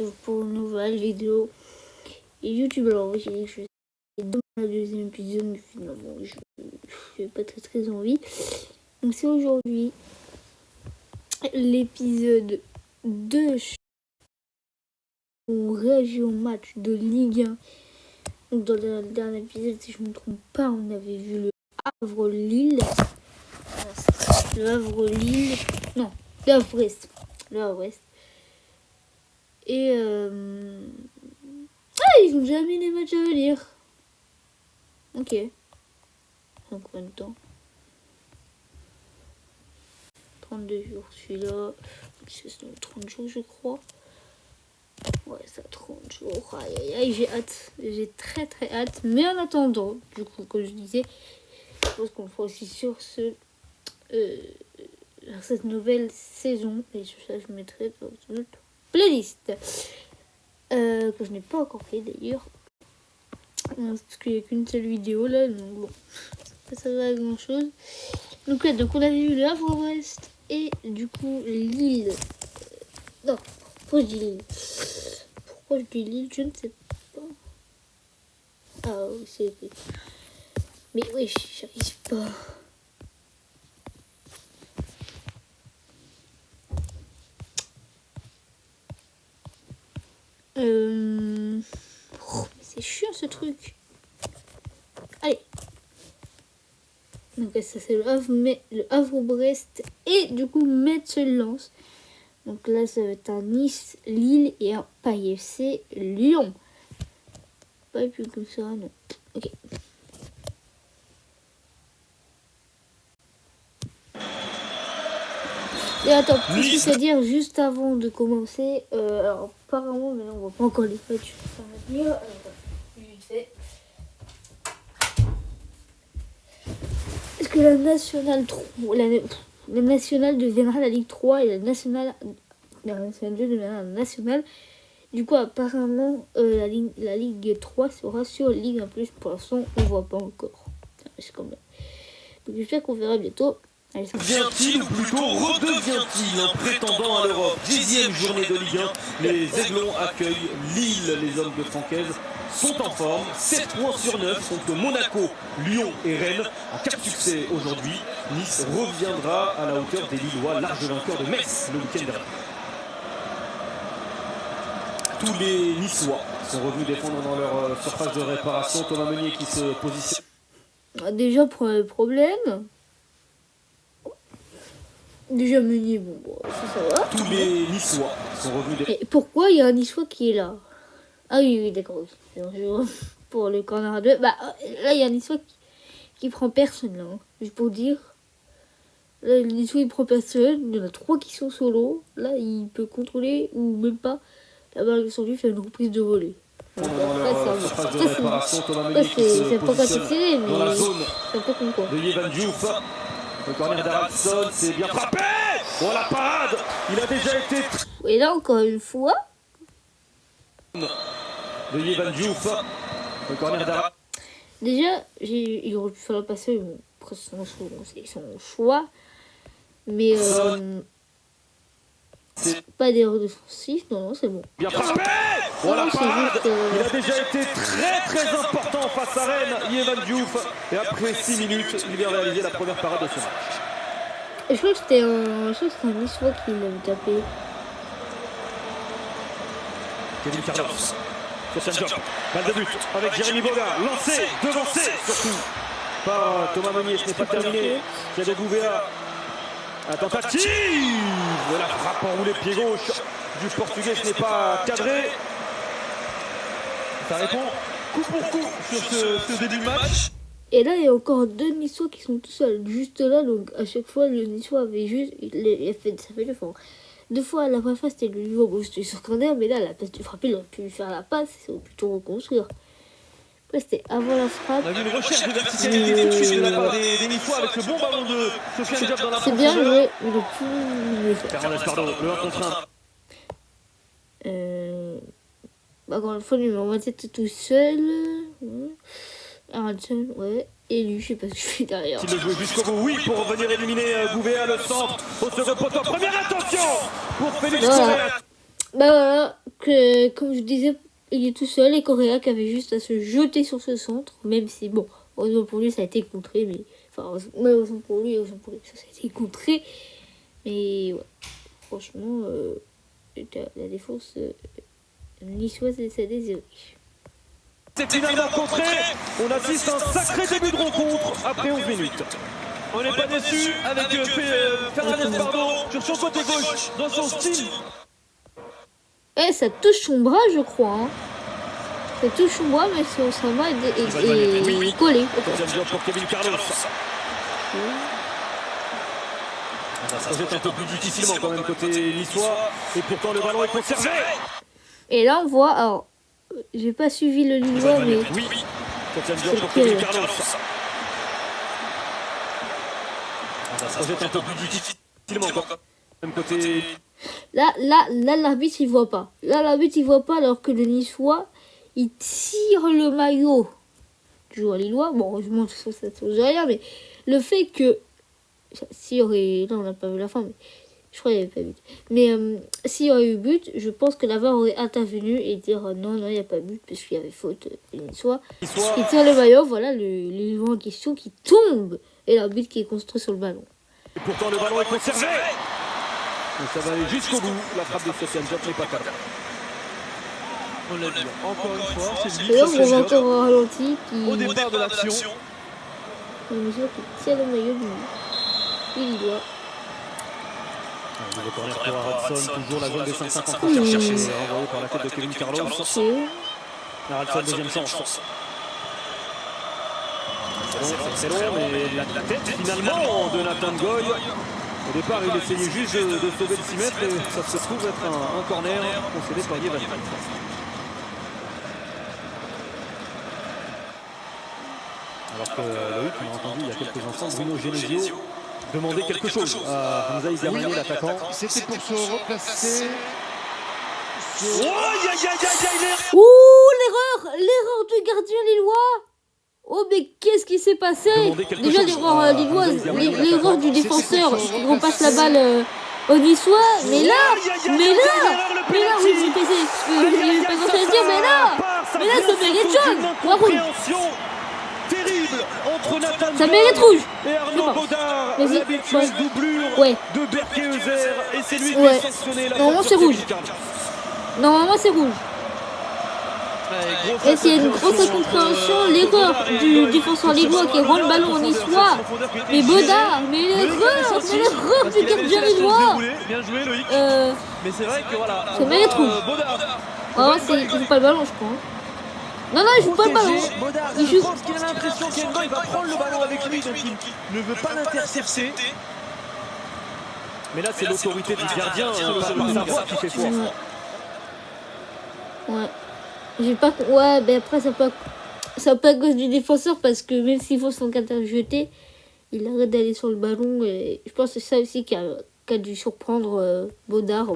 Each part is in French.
retrouve pour une nouvelle vidéo. Et YouTube, alors oui, je suis dans le deuxième épisode, mais finalement, je n'ai pas très envie. Donc c'est aujourd'hui l'épisode 2. On réagit au match de Ligue 1. Donc dans le dernier épisode, si je ne me trompe pas, on avait vu le Havre-Lille. Le Havre-Lille. Non, le Havre-Est. Le Havre-Est. Et ils ont déjà mis les matchs à venir. Ok. Donc combien de temps? 32 jours celui-là. C'est 30 jours je crois. Ouais, ça 30 jours. Aïe aïe aïe, j'ai hâte. J'ai très hâte. Mais en attendant, du coup, comme je disais, je pense qu'on fera aussi sur cette nouvelle saison. Et sur ça, je mettrai dans une autre playlist. Que je n'ai pas encore fait d'ailleurs. Parce qu'il n'y a qu'une seule vidéo là. Donc bon, ça sert à grand chose. Donc là, on avait vu le Havre-Est. Et du coup, Lille. Non, pourquoi je dis Lille? Pourquoi je dis Lille? Je ne sais pas. Ah oui, c'est écrit. Mais oui, j'arrive pas. Oh, mais c'est chiant ce truc. Allez. Donc ça c'est le Havre-Brest. Et du coup, Metz se lance. Donc là, ça va être un Nice, Lille et un Paris FC, Lyon. Pas plus comme ça, non. Ok. Et attends, plus à dire juste avant de commencer. Alors, apparemment, mais là, on voit pas encore les matchs. Ça va venir. Vite fait. Est-ce que la nationale 3, la nationale deviendra la Ligue 3 et la nationale 2 deviendra la nationale? Du coup, apparemment, la Ligue 3 sera sur Ligue 1+. Pour l'instant, on voit pas encore. C'est comme là. Donc, j'espère qu'on verra bientôt. Allez, Vient-il ou plutôt redevient-il un prétendant à l'Europe? 10e journée de Ligue 1, les Aiglons accueillent Lille. Les hommes de Francaise sont en forme. 7 points sur 9 contre Monaco, Lyon et Rennes. En 4 succès aujourd'hui, Nice reviendra à la hauteur des Lillois, large vainqueur de Metz le week-end dernier. Tous les Niçois sont revenus défendre dans leur surface de réparation. Thomas Meunier qui se positionne. déjà, pour le problème. Déjà Meunier, bon, ça va. Tous les Niçois sont revenus. Et pourquoi il y a un Niçois qui est là? Ah oui, d'accord. Pour le corner 2. Bah, là, il y a un Niçois qui prend personne, là. Hein. Juste pour dire. Là, le Niçois, il prend personne. Il y en a 3 qui sont solo. Là, il peut contrôler, ou même pas. La balle sur lui fait une reprise de volée. C'est pas quand c'est tiré, mais c'est un peu con, quoi. De Yevan Diouf. Le corner d'Arabson, c'est bien frappé. Oh la parade. Il a déjà été. Et là encore une fois. De Yevan Diouf. Le corner d'Arabson. Déjà, il aurait pu faire le passer, bon, après c'est son choix. Mais c'est pas d'erreur défensive, non, c'est bon. Bien frappé. Oh la parade. Il a déjà été très important face à Rennes, Yevan Diouf. Et après 6 minutes, il vient réaliser la première parade de ce match. Et je crois que c'était un Niçois qui l'avait tapé. Kevin Carlos. Sur jump. Balle de but avec Jérémy Boga. Lancé, devancé surtout par Thomas Meunier. Ce n'est pas terminé. Thiago Gouveia. La tentative. La frappe enroulée pied gauche du Portugais. Ce n'est pas cadré. Ça répond coup pour coup sur ce début de match. Et là, il y a encore 2 Niçois qui sont tout seuls, juste là. Donc, à chaque fois, le Niçois avait juste. Ça fait 2 fois. 2 fois, la première fois, c'était le niveau gauche sur corner. Mais là, à la place de frapper, il aurait pu faire la passe. Il aurait plutôt reconstruire. Après, c'était avant la frappe. On a vu une recherche de verticalité tout de suite de la part des Niçois avec le bon ballon de Sofiane Diop dans la c'est bien joué, mais il aurait pu mieux faire. Fernandez, pardon, le 1 contre 1. Bah, encore une fois, le numéro 27 tout seul. Aronson, ouais. Et lui, je sais pas ce que je fais derrière. Il le joue jusqu'au bout, oui, pour revenir éliminer Gouveia, le centre, au second poteau. Première attention pour Félix Correa. Bah voilà, que, comme je disais, il est tout seul et Correa qui avait juste à se jeter sur ce centre, même si, bon, heureusement pour lui, ça a été contré, mais, enfin, heureusement pour lui, ça a été contré, mais, ouais, franchement, la défense niçoise, ça a désiré. C'est finalement contré. On assiste à un sacré début de rencontre après 11 minutes. On n'est pas déçu avec Fernandez Pardo sur son côté gauche, dans son style. Eh, ça touche son bras, je crois. Hein. Ça touche son bras, mais son bras est collé. Deuxième job pour Kevin Carlos. Ça se projette un peu plus difficilement quand même côté niçois. Et pourtant le ballon est conservé. Et là, on voit... Alors, j'ai pas suivi le Lillois, mais... Oui. Deuxième job pour Kevin Carlos. Ça se projette un peu plus difficilement quand même côté... Là, l'arbitre, il voit pas. Là, l'arbitre, il voit pas, alors que le Niçois, il tire le maillot du joueur lillois. Bon, heureusement, ça ne change rien, mais le fait que... S'il y aurait... Non, on n'a pas vu la fin, mais... Je crois qu'il n'y avait pas but. Mais s'il y aurait eu but, je pense que la VAR aurait intervenu et dire non, il n'y a pas but, parce qu'il y avait faute. Le Niçois, il tire le maillot, voilà, le joueur en question qui tombe, et l'arbitre qui est construit sur le ballon. Et pourtant, le ballon est conservé. Et ça va aller jusqu'au bout. La frappe de Sofiane Diop n'est pas cadre. On l'a dit encore une fois. C'est lui, on voit encore un ralenti qui... Au départ de l'action. Le monsieur qui tire le maillot du Lillois. Le corner pour Haraldson, toujours la zone des 5-50 pour chercher. Envoyé par la tête de Kevin Carlos. Haraldson, deuxième sens. C'est long, mais la tête finalement de Nathan Goy. Au départ, il essayait juste de sauver le 6 mètres et ça se trouve être un corner concédé par Yves. Alors que Loïc, on a entendu il y a quelques instants Bruno Genesio demander quelque chose à Hamza Izamouni, l'attaquant. C'était pour se replacer. Ouh, l'erreur du gardien lillois. Oh, mais qu'est-ce qui s'est passé? Déjà, l'erreur lilloise, l'erreur du défenseur qui repasse la balle au Niçois. Mais là, oui, vous pensez que je n'ai pas grand-chose à dire, mais là, ça mérite jaune. Bravo. Terrible entre Nathan ça mérite rouge. Et Arnaud Baudard, l'habituelle doublure de Berke-Euser. Et c'est lui qui est sanctionné. Normalement, c'est rouge. Normalement, c'est rouge. Et s'il y a une grosse incompréhension, l'erreur du défenseur lillois qui rend le ballon au Niçois. Mais Baudard, mais l'erreur du gardien lillois. Bien joué, Loïc. Mais c'est vrai que voilà. Ça mérite rouge. Ah, il joue pas le ballon, je crois. Non, il joue pas le ballon. Je pense qu'il a l'impression qu'Engoy va prendre le ballon avec lui, donc il ne veut pas l'intercepter. Mais là, c'est l'autorité du gardien, par sa voix qui fait foi. Ouais. Ouais, mais après, c'est pas à cause du défenseur, parce que même s'il faut son jeter, il arrête d'aller sur le ballon. Et je pense que c'est ça aussi qui a dû surprendre Baudard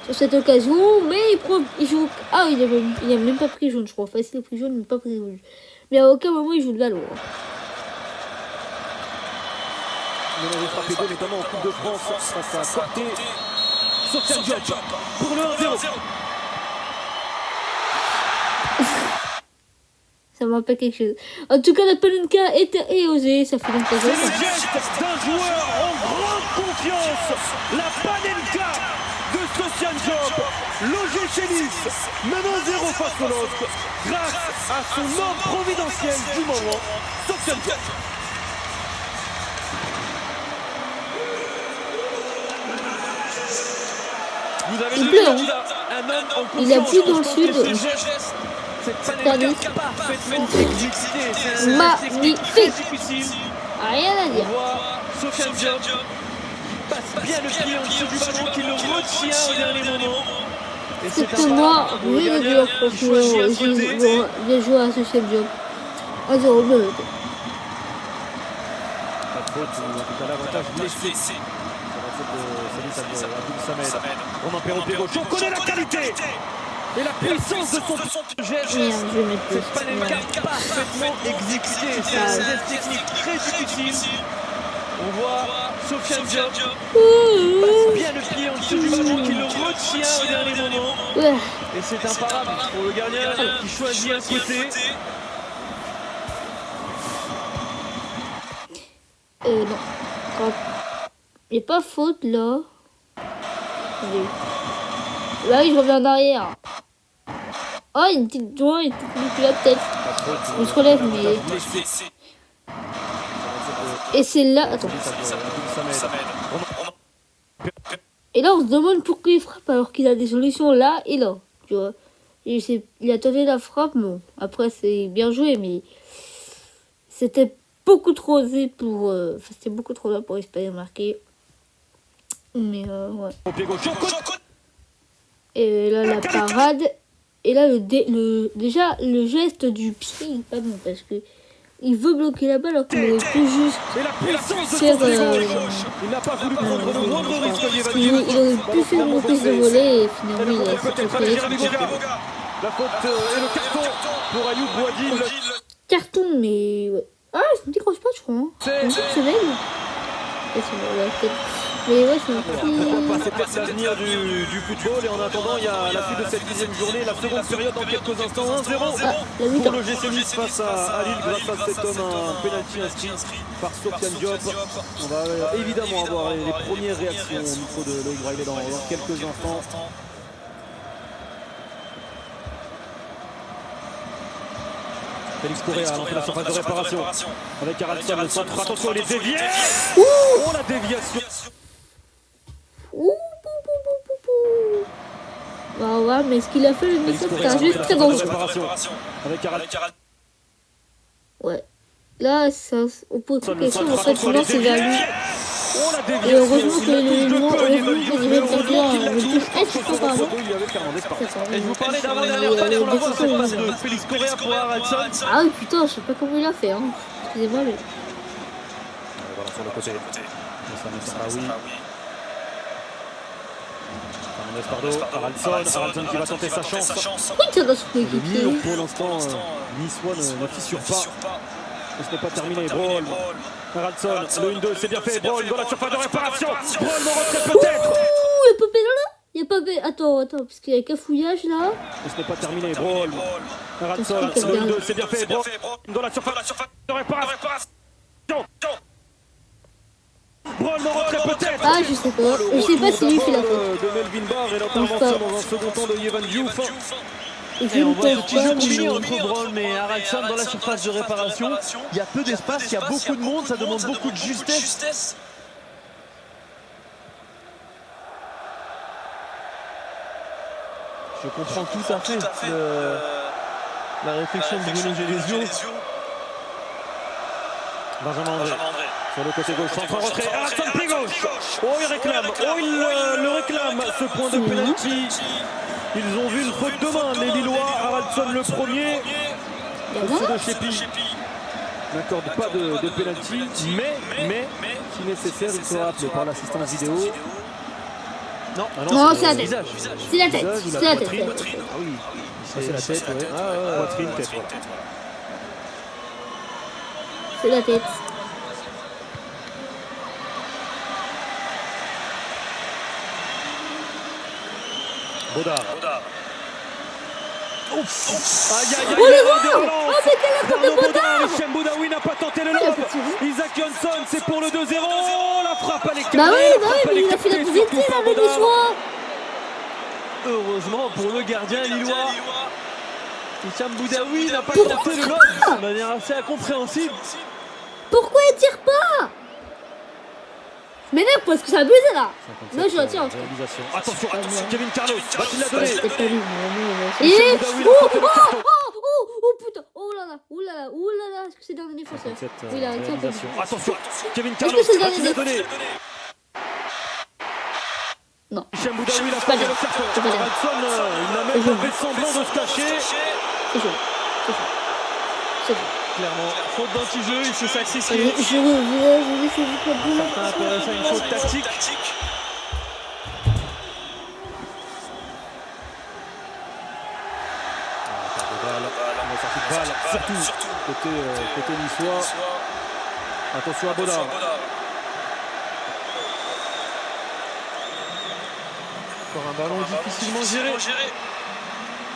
sur cette occasion. Mais il joue. Ah, il a même pas pris jaune, je crois. Enfin, il a pris jaune, mais pas pris rouge. Mais à aucun moment, il joue le ballon. Il avait frappé deux, notamment en Coupe de France face à Corté. Sofiane Diop pour le 1-0. Ça me rappelle quelque chose. En tout cas, la Panenka est osée. Ça fait longtemps. C'est le geste d'un joueur en grande confiance. La Panenka de Sofiane Diop. Logé chez Nice. Menant 0 face au LOSC. Grâce à son homme providentiel du moment, Sofiane Diop. Il pleut, hein. Il a plu dans le sud. Cette magnifique. Rien à dire. Sofiane Diop passe bien le pied en dessous du ballon, qui le retient au dernier moment. C'est pour moi, oui, le dur, franchement. Bien joué à Sofiane Diop. 1-0 de l'autre. Pas de faute, en tout cas l'avantage blessé. Romain Perrault-Pégo, on connaît la qualité et la puissance de son geste. Cette Panenka parfaitement exécutée. C'est un geste technique très difficile. On voit Sofiane Diop passe bien le pied en dessous du ballon, qui le retient chien au dernier moment. Ouais. Et c'est imparable pour le gardien qui choisit un côté. Non. Il n'y a pas faute là. Attendez. Là, oui, je reviens en arrière. Oh, une petite joint, une petite depuis la tête. On se relève, mais. Et c'est là. Attends. Et là, on se demande pourquoi il frappe alors qu'il a des solutions là et là. Tu vois. Il a tenté la frappe, bon. Après, c'est bien joué, mais. C'était beaucoup trop osé pour. C'était beaucoup trop là pour espérer marquer. Mais ouais. Et là, la parade. Et là, déjà, le geste du pied, il est pas bon parce que il veut bloquer la balle alors qu'il aurait pu juste faire. Il n'a pas voulu prendre le moindre risque. Il aurait pu faire une reprise de volée et finalement, il a fait La faute et le carton pour Ayoub Boadil. carton, mais. Ouais. Ah, je me décroche pas, je crois. Hein. Une semaine. Mais ouais, c'est un petit. C'est peut-être l'avenir du football. Et en attendant, il y a la suite de cette 10e journée, la seconde période dans quelques instants. 1-0 pour le GC Nice face à Lille grâce à cet homme, un pénalty inscrit par Sofiane Diop. On va évidemment avoir les premières réactions au micro de Loïc Braillet dans quelques instants. Félix Correa a lancé la surface de réparation avec Haraldson, le centre. Attention, il est dévié. Oh, la déviation. Bah ouais, mais ce qu'il a fait le message, c'est juste très dangereux. Ouais. Là, ça, on pose une question, en fait, sinon c'est vers lui. Et heureusement que le gardien me touche extra par là. Et je vous parlais d'avoir une alertage sur la voie, c'est pas de Félix Correa pour Haraldson. Ah oui, putain, je sais pas comment il a fait, hein. Excusez-moi, mais. Voilà, sur le côté. Haraldson qui va tenter sa chance. Pourquoi il tire dans son Le coéquipier? mur pour l'instant, Niçois ne fissure pas. Ce n'est pas terminé. Brawl, Haraldson, le 1-2, c'est bien fait. Brawl dans la surface de réparation. Brawl me retrait peut-être. Ouh, il y a pas là? Il y a pas Attends, parce qu'il y a cafouillage là. Ce n'est pas terminé. Brawl, Haraldson, le 1-2, c'est bien fait. Brawl dans la surface de réparation. Brawl me retrait peut-être. Ah, je sais pas. Je sais pas si lui fait la faute. De Melvin Barr et l'intervention dans un second temps de Yevan Diouf. Et Et on voit ce pas, petit jeu combiné entre Brawl et Haraldson dans la surface de réparation. Il y a peu d'espace, il y a beaucoup de monde, ça demande beaucoup de justesse. Je comprends tout à fait la réflexion de Bruno Genesio. Benjamin André sur le côté gauche, centre en retrait. Haraldson pied gauche. Oh, il réclame. Oh, il le réclame. Ce point de penalty. Ils ont vu une faute de main, les Lillois. Haraldson le premier. C'est de Chepi. N'accorde pas de penalty, mais si nécessaire, il sera appelé par l'assistance vidéo. Non, Non, c'est la tête. C'est la tête. C'est C'est la tête. Ah oui, c'est la tête, ouais. Poitrine, tête. C'est la tête. Bodard. Aïe, aïe, aïe, Oh le gars! Oh mais quelle faute de Bodard! Hichem Boudaoui n'a pas tenté le lob. Isaac Johnson, c'est pour le 2-0. La frappe, elle est Bah cadrée. oui, mais il a fait la deuxième tir avec les choix. heureusement pour le gardien lillois. Hichem Boudaoui n'a pas tenté le lob de manière assez incompréhensible. Pourquoi il tire pas? Je m'énerve parce que c'est abusé là. Moi je la tire. Attention, Kevin Carlos, va-t-il la donner? C'était pas lui, mais Hichem Et Boudaoui n'a pas tenté le carton. oh putain, oh là là, est-ce que c'est le dernier défenseur? Oui, il a arrêté un peu. Attention, Kevin Est-ce Carlos, que c'est le va-t-il la dernier donner? Non. Hichem Boudaoui n'a C'est pas pas fait le bien. carton. C'est pas bien. Haraldson, il n'a même C'est pas fait semblant de se cacher. C'est chaud. C'est chaud. Clairement, faute d'anti-jeu, il se sacrifie. Je vais essayer de faire bien. Certains appelleraient ça une faute tactique. Surtout côté niçois. Attention à Bodard. Encore un ballon difficilement géré.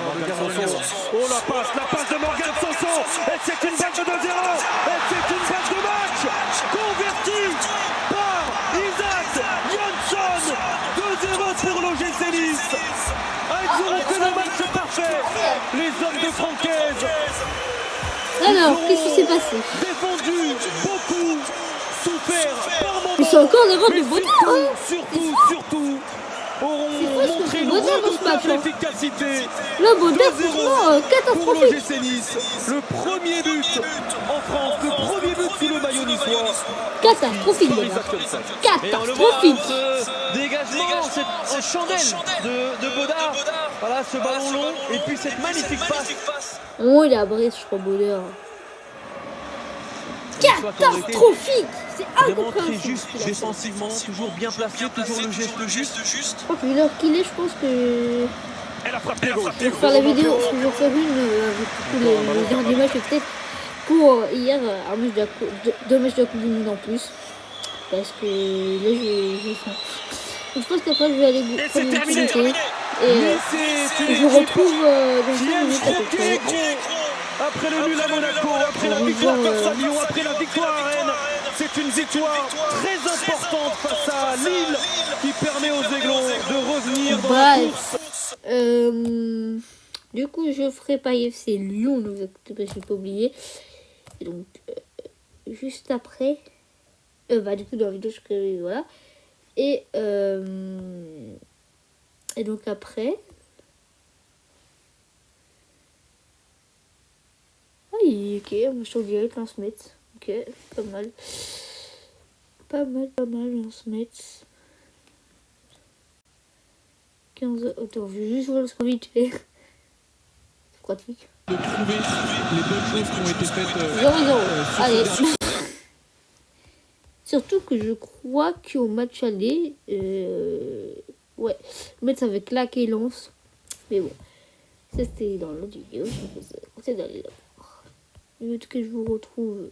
Morgan Sanson. Oh la passe de Morgan Sanson. Et c'est une balle de 2-0. Et c'est une balle de match convertie par Isaac Jansson. 2-0 pour l'OGC Nice. Ils auront fait le match parfait. Les hommes de Francaise. Alors, qu'est-ce qui s'est passé? Défendu beaucoup. Souffert par moments. Mais c'est encore l'erreur de Baudard, hein. Surtout, auront C'est quoi ce montré que une Baudard dans ce match, redoutable hein. efficacité. Là, Baudard, 2-0 franchement, pour catastrophique. l'OGC Nice. Le premier but en France, le premier but sous le maillot niçois. Catastrophique, Par Baudard. Isaac Jansson. Et on le voit, Catastrophique. ce dégagement, cette chandelle de Baudard. Voilà, ce ballon long. Et puis cette magnifique passe. Oh, il a Brest, je crois, Baudard. Catastrophique. C'est Vraiment très incompréhensible. juste défensivement, toujours bien placé, toujours le geste juste. Je crois que vu l'heure qu'il est, je pense que Elle a frappé gauche. je vais faire la vidéo. Je vais faire une avec tous les derniers matchs, et peut-être pour hier, un match deux matchs de la Coupe du Monde en plus. Parce que là, j'ai faim. Donc, je pense qu'après, je vais aller Et prendre c'est une terminé. petite thé. Et Nice est une je vous équipe retrouve dans qui 5 aime minutes à peu croquer près. gros. Après le nul à Monaco, après la Pour victoire revoir, face à Lyon, après la victoire à Rennes, c'est une victoire très importante face à Lille qui permet aux Aiglons de revenir dans la course. Bref. Du coup, je ferai pas FC Lyon, ne vous inquiétez pas, je n'ai pas oublié. Et donc, juste après, du coup, dans la vidéo, je ferai, voilà. Et donc après, ok, moi je suis en direct, lance Metz. Ok, pas mal. Pas mal, lance Metz. 15. Attends, je vais juste voir le score vite fait. C'est pratique. De trouver les bonnes choses qui ont été faites. 0-0. Allez. Surtout que je crois qu'au match aller, ouais, Metz avec claqué Lens. Mais bon, ça c'était dans l'autre vidéo. C'est d'aller là. En tout cas, je vous retrouve